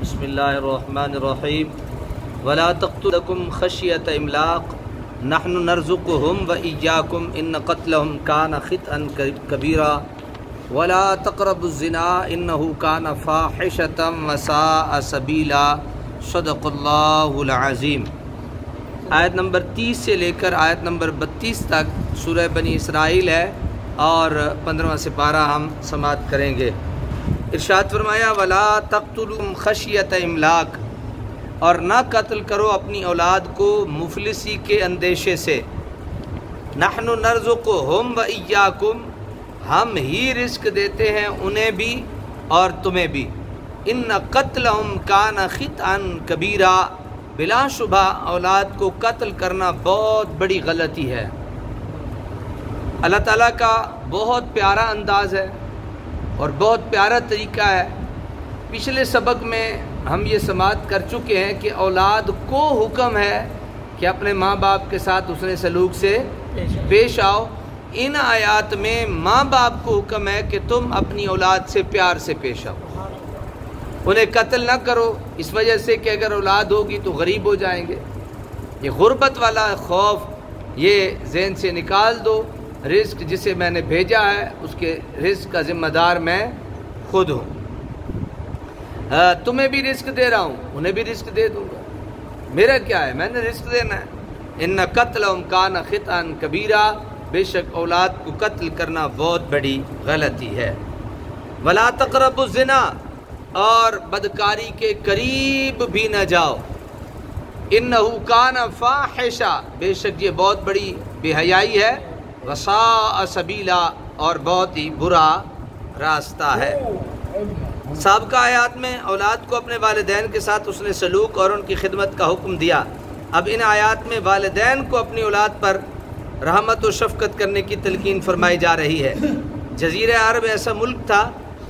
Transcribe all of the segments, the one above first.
بسم اللہ الرحمن الرحیم ولا تقتلکم خشیۃ املاق نحن نرزقهم وإياكم ان قتلهم كان خطئا كبيرا ولا تقربوا الزنا انه كان فاحشة وساء سبیلا صدق اللہ العظیم۔ آیت نمبر 30 سے لے کر آیت نمبر 32 تک سورہ بنی اسرائیل ہے اور 15واں سپارہ ہم سماعت کریں گے۔ ارشاد فرمایا ولا تقتلوا خشیۃ املاق، اور نہ قتل کرو اپنی اولاد کو مفلسی کے اندیشے سے۔ نحن نرزقهم وإياكم، ہم ہی رزق دیتے ہیں انہیں بھی اور تمہیں بھی۔ ان قتلهم کان خطئا کبیرا، بلا شبہ اولاد کو قتل کرنا بہت بڑی غلطی ہے۔ اللہ تعالیٰ کا بہت پیارا انداز ہے اور بہت پیارا طریقہ ہے۔ پچھلے سبق میں ہم یہ سماعت کر چکے ہیں کہ اولاد کو حکم ہے کہ اپنے ماں باپ کے ساتھ حسن سلوک سے پیش آؤ۔ ان آیات میں ماں باپ کو حکم ہے کہ تم اپنی اولاد سے پیار سے پیش آؤ، انہیں قتل نہ کرو، اس وجہ سے کہ اگر اولاد ہوگی تو غریب ہو جائیں گے۔ یہ غربت والا خوف یہ ذہن سے نکال دو۔ رزق جسے میں نے بھیجا ہے اس کے رزق کا ذمہ دار میں خود ہوں۔ تمہیں بھی رزق دے رہا ہوں، انہیں بھی رزق دے دوں گا، میرا کیا ہے، میں نے رزق دینا ہے۔ ان قتلهم کان خطئا کبیرا، بے شک اولاد کو قتل کرنا بہت بڑی غلطی ہے۔ ولا تقربوا الزنا، اور بدکاری کے قریب بھی نہ جاؤ۔ انہ کان فاحشہ، بے شک یہ بہت بڑی بے حیائی ہے۔ وساء سبیلا، اور بہت ہی برا راستہ ہے۔ سابقہ آیات میں اولاد کو اپنے والدین کے ساتھ حسن سلوک اور ان کی خدمت کا حکم دیا۔ اب ان آیات میں والدین کو اپنی اولاد پر رحمت و شفقت کرنے کی تلقین فرمائی جا رہی ہے۔ جزیرہ عرب ایسا ملک تھا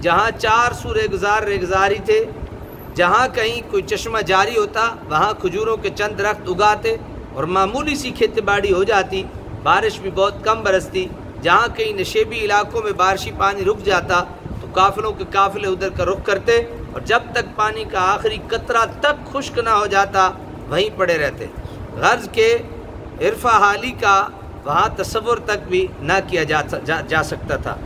جہاں 4 سورہ گزار ریگزاری تھے۔ جہاں کہیں کوئی چشمہ جاری ہوتا وہاں کھجوروں کے چند درخت اگاتے اور معمولی سی کھیتی باڑی ہو جاتی، بارش بھی بہت کم برستی۔ جہاں کہیں نشیبی علاقوں میں بارشی پانی رک جاتا تو قافلوں کے قافلے ادھر کا رخ کرتے، اور جب تک پانی کا آخری قطرہ تک خشک نہ ہو جاتا وہیں پڑے رہتے۔ غرض کے عرفہ حالی کا وہاں تصور تک بھی نہ کیا جا سکتا تھا۔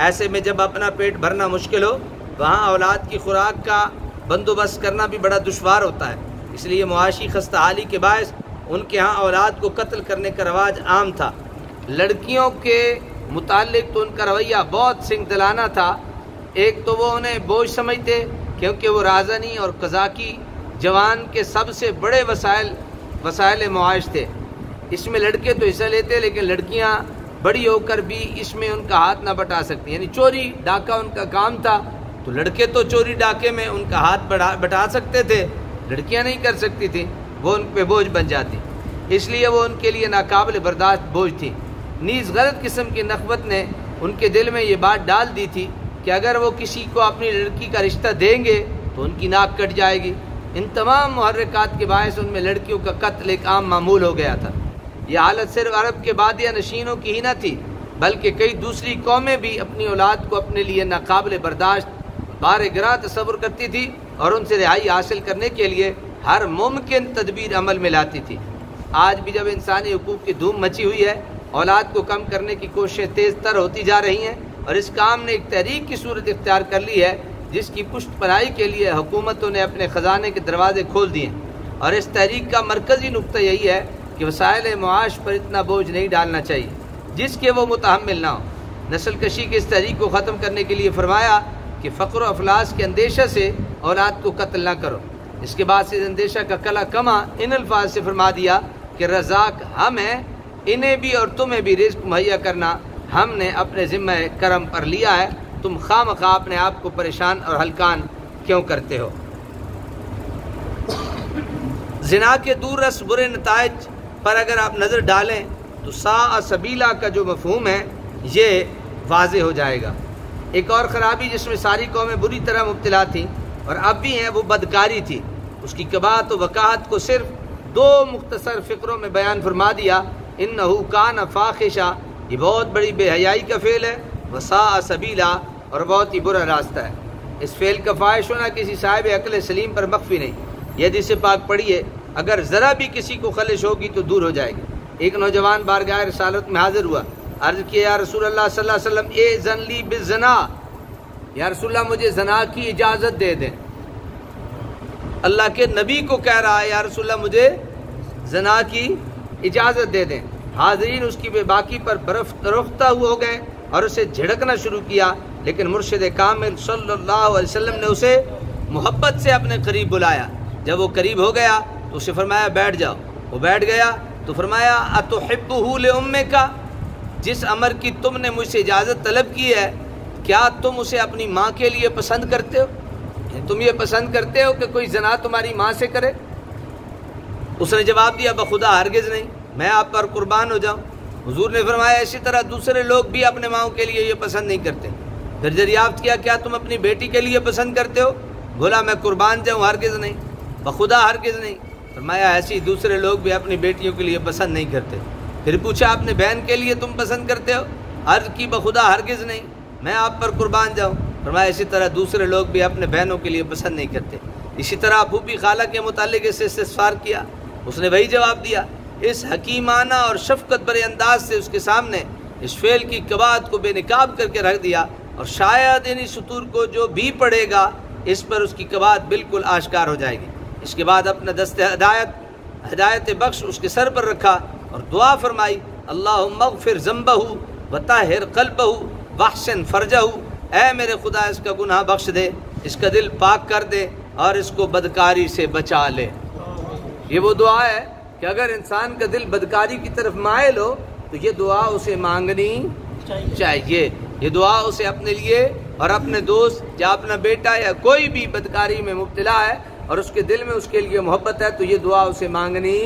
ایسے میں جب اپنا پیٹ بھرنا مشکل ہو، وہاں اولاد کی خوراک کا بندوبست کرنا بھی بڑا دشوار ہوتا ہے۔ اس لیے معاشی خستہ حالی کے باعث ان کے ہاں اولاد کو قتل کرنے کا رواج عام تھا۔ لڑکیوں کے متعلق تو ان کا رویہ بہت سنگ دلانہ تھا۔ ایک تو وہ انہیں بوجھ سمجھتے کیونکہ وہ رازنی اور قذاقی جوان کے سب سے بڑے وسائل معاش تھے۔ اس میں لڑکے تو حصہ لیتے لیکن لڑکیاں بڑی ہو کر بھی اس میں ان کا ہاتھ نہ بٹا سکتی، یعنی چوری ڈاکہ ان کا کام تھا۔ تو لڑکے تو چوری ڈاکے میں ان کا ہاتھ بٹا سکتے تھے، لڑکیاں نہیں کر سکتی تھیں، وہ ان پہ بوجھ بن جاتی، اس لیے وہ ان کے لیے ناقابل برداشت بوجھ تھی۔ نیز غلط قسم کی نخوت نے ان کے دل میں یہ بات ڈال دی تھی کہ اگر وہ کسی کو اپنی لڑکی کا رشتہ دیں گے تو ان کی ناک کٹ جائے گی۔ ان تمام محرکات کے باعث ان میں لڑکیوں کا قتل ایک عام معمول ہو گیا تھا۔ یہ حالت صرف عرب کے بادیہ نشینوں کی ہی نہ تھی بلکہ کئی دوسری قومیں بھی اپنی اولاد کو اپنے لیے ناقابل برداشت بار گراں تصور کرتی تھی اور ان سے رہائی حاصل کرنے کے لیے ہر ممکن تدبیر عمل میں لاتی تھی۔ آج بھی جب انسانی حقوق کی دھوم مچی ہوئی ہے، اولاد کو کم کرنے کی کوششیں تیز تر ہوتی جا رہی ہیں، اور اس کام نے ایک تحریک کی صورت اختیار کر لی ہے جس کی پشت پناہی کے لیے حکومتوں نے اپنے خزانے کے دروازے کھول دیے، اور اس تحریک کا مرکزی نقطہ یہی ہے کہ وسائل معاش پر اتنا بوجھ نہیں ڈالنا چاہیے جس کے وہ متحمل نہ ہو۔ نسل کشی کے اس تحریک کو ختم کرنے کے لیے فرمایا کہ فقر و افلاس کے اندیشہ سے اولاد کو قتل نہ کرو۔ اس کے بعد سے اندیشہ کا کلا کما ان الفاظ سے فرما دیا کہ رزاق ہم ہیں، انہیں بھی اور تمہیں بھی رزق مہیا کرنا ہم نے اپنے ذمہ کرم پر لیا ہے، تم خواہ اپنے آپ کو پریشان اور ہلکان کیوں کرتے ہو۔ زنا کے دور رس برے نتائج پر اگر آپ نظر ڈالیں تو ساء سبیلا کا جو مفہوم ہے یہ واضح ہو جائے گا۔ ایک اور خرابی جس میں ساری قومیں بری طرح مبتلا تھیں اور اب بھی ہیں وہ بدکاری تھی۔ اس کی قباحت و وقاحت کو صرف 2 مختصر فقروں میں بیان فرما دیا۔ انہ کان فاحشہ، یہ بہت بڑی بے حیائی کا فعل ہے، وساء سبیلا، اور بہت ہی برا راستہ ہے۔ اس فعل کا فاحش ہونا کسی صاحب عقل سلیم پر مخفی نہیں. یہ حدیث پاک پڑھیے، اگر ذرا بھی کسی کو خلش ہوگی تو دور ہو جائے گی. ایک نوجوان بارگاہ رسالت میں حاضر ہوا، عرض کیا یا رسول اللہ صلی اللہ علیہ وسلم اذن لی بالزنا، یا رسول اللہ مجھے زنا کی اجازت دے دیں. اللہ کے نبی کو کہہ رہا ہے یا رسول اللہ مجھے زنا کی اجازت دے دیں. حاضرین اس کی بے باکی پر برف ترختہ ہو گئے اور اسے جھڑکنا شروع کیا، لیکن مرشد کامل صلی اللہ علیہ وسلم نے اسے محبت سے اپنے قریب بلایا. جب وہ قریب ہو گیا تو اسے فرمایا بیٹھ جاؤ. وہ بیٹھ گیا تو فرمایا اتحبہ لامک، جس امر کی تم نے مجھ سے اجازت طلب کی ہے کیا تم اسے اپنی ماں کے لیے پسند کرتے ہو؟ تم یہ پسند کرتے ہو کہ کوئی زنا تمہاری ماں سے کرے؟ اس نے جواب دیا بخدا ہرگز نہیں، میں آپ پر قربان ہو جاؤں. حضور نے فرمایا اسی طرح دوسرے لوگ بھی اپنے ماؤں کے لیے یہ پسند نہیں کرتے. پھر دریافت کیا کیا تم اپنی بیٹی کے لیے پسند کرتے ہو؟ بولا میں قربان جاؤں ہرگز نہیں، بخدا ہرگز نہیں. فرمایا ایسی دوسرے لوگ بھی اپنی بیٹیوں کے لیے پسند نہیں کرتے. پھر پوچھا اپنے بہن کے لیے تم پسند کرتے ہو؟ عرض کی بخدا ہرگز نہیں، میں آپ پر قربان جاؤں. فرمایا اسی طرح دوسرے لوگ بھی اپنے بہنوں کے لیے پسند نہیں کرتے. اسی طرح پھوپھی خالہ کے متعلق اس سے استفسار کیا، اس نے وہی جواب دیا. اس حکیمانہ اور شفقت بھرے انداز سے اس کے سامنے اس فعل کی قواعد کو بے نقاب کر کے رکھ دیا، اور شاید انہی سطور کو جو بھی پڑھے گا اس پر اس کی قواعد بالکل آشکار ہو جائے گی. اس کے بعد اپنا دست ہدایت بخش اس کے سر پر رکھا اور دعا فرمائی اللہم اغفر ذنبہ وطہر قلبہ واحسن فرجہ، اے میرے خدا اس کا گناہ بخش دے، اس کا دل پاک کر دے اور اس کو بدکاری سے بچا لے. یہ وہ دعا ہے کہ اگر انسان کا دل بدکاری کی طرف مائل ہو تو یہ دعا اسے مانگنی چاہیے. یہ دعا اسے اپنے لیے اور اپنے دوست یا اپنا بیٹا یا کوئی بھی بدکاری میں مبتلا ہے اور اس کے دل میں اس کے لیے محبت ہے تو یہ دعا اسے مانگنی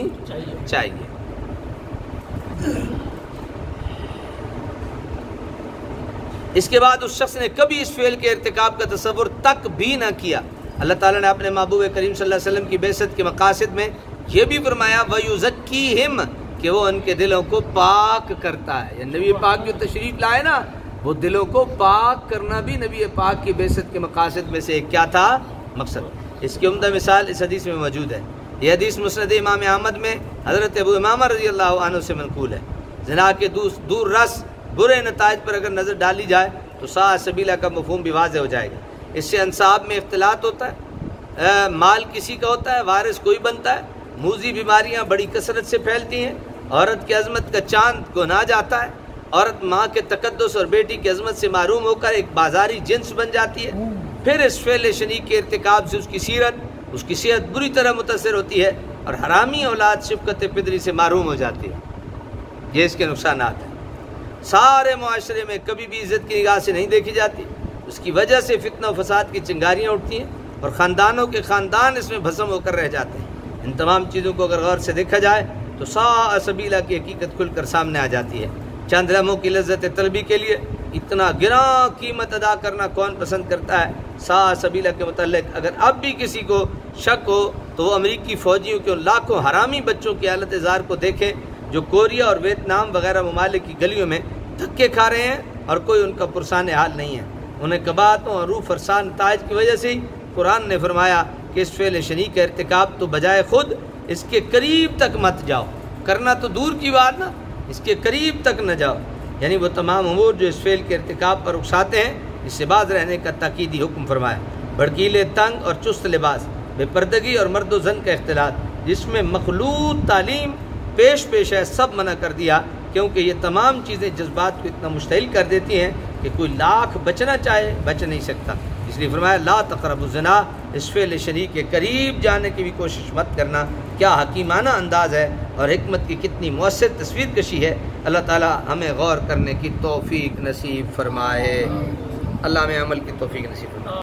چاہیے. اس کے بعد اس شخص نے کبھی اس فعل کے ارتکاب کا تصور تک بھی نہ کیا. اللہ تعالیٰ نے اپنے محبوب کریم صلی اللہ علیہ وسلم کی بعثت کے مقاصد میں یہ بھی فرمایا وَيُزَكِّيهِمْ کہ وہ ان کے دلوں کو پاک کرتا ہے. یعنی نبی پاک جو تشریف لائے نا، وہ دلوں کو پاک کرنا بھی نبی پاک کی بعثت کے مقاصد میں سے ایک کیا تھا؟ مقصد. اس کی عمدہ مثال اس حدیث میں موجود ہے. یہ حدیث مسند امام احمد میں حضرت ابو امامہ رضی اللہ عنہ سے منقول ہے. زنا کے دور رس برے نتائج پر اگر نظر ڈالی جائے تو سا سبیلہ کا مفہوم بھی واضح ہو جائے گا. اس سے انصاب میں اختلاط ہوتا ہے، مال کسی کا ہوتا ہے، وارث کوئی بنتا ہے، موذی بیماریاں بڑی کثرت سے پھیلتی ہیں، عورت کی عظمت کا چاند گناہ جاتا ہے، عورت ماں کے تقدس اور بیٹی کی عظمت سے محروم ہو کر ایک بازاری جنس بن جاتی ہے. پھر اس فعل شنیع کے ارتکاب سے اس کی صحت بری طرح متاثر ہوتی ہے اور حرامی اولاد شفقت پدری سے محروم ہو جاتی ہے. یہ اس کے نقصانات ہیں. سارے معاشرے میں کبھی بھی عزت کی نگاہ سے نہیں دیکھی جاتی. اس کی وجہ سے فتنہ و فساد کی چنگاریاں اٹھتی ہیں اور خاندانوں کے خاندان اس میں بھسم ہو کر رہ جاتے ہیں. ان تمام چیزوں کو اگر غور سے دیکھا جائے تو سا سبیلہ کی حقیقت کھل کر سامنے آ جاتی ہے. چند لمحوں کی لذت طلبی کے لیے اتنا گراں قیمت ادا کرنا کون پسند کرتا ہے؟ سا سبیلہ کے متعلق اگر اب بھی کسی کو شک ہو تو وہ امریکی فوجیوں کے ان لاکھوں حرامی بچوں کی حالت زار کو دیکھیں جو کوریا اور ویتنام وغیرہ ممالک کی گلیوں میں دھکے کھا رہے ہیں اور کوئی ان کا پرسان حال نہیں ہے. انہیں قباحتوں اور روح فرسان نتائج کی وجہ سے قرآن نے فرمایا کہ اس فعل شنیع کا ارتکاب تو بجائے خود اس کے قریب تک مت جاؤ. کرنا تو دور کی بات نا، اس کے قریب تک نہ جاؤ. یعنی وہ تمام امور جو اس فعل کے ارتکاب پر اکساتے ہیں اس سے باز رہنے کا تاکیدی حکم فرمایا. بھڑکیلے تنگ اور چست لباس، بے پردگی اور مرد و زن کا اختلاط، جس میں مخلوط تعلیم پیش ہے، سب منع کر دیا، کیونکہ یہ تمام چیزیں جذبات کو اتنا مشتعل کر دیتی ہیں کہ کوئی لاکھ بچنا چاہے بچ نہیں سکتا. اس لیے فرمایا لا تقربوا الزنا، اس فعل شنیع کے قریب جانے کی بھی کوشش مت کرنا. کیا حکیمانہ انداز ہے اور حکمت کی کتنی مؤثر تصویر کشی ہے. اللہ تعالی ہمیں غور کرنے کی توفیق نصیب فرمائے. اللہ ہمیں عمل کی توفیق نصیب فرمائے.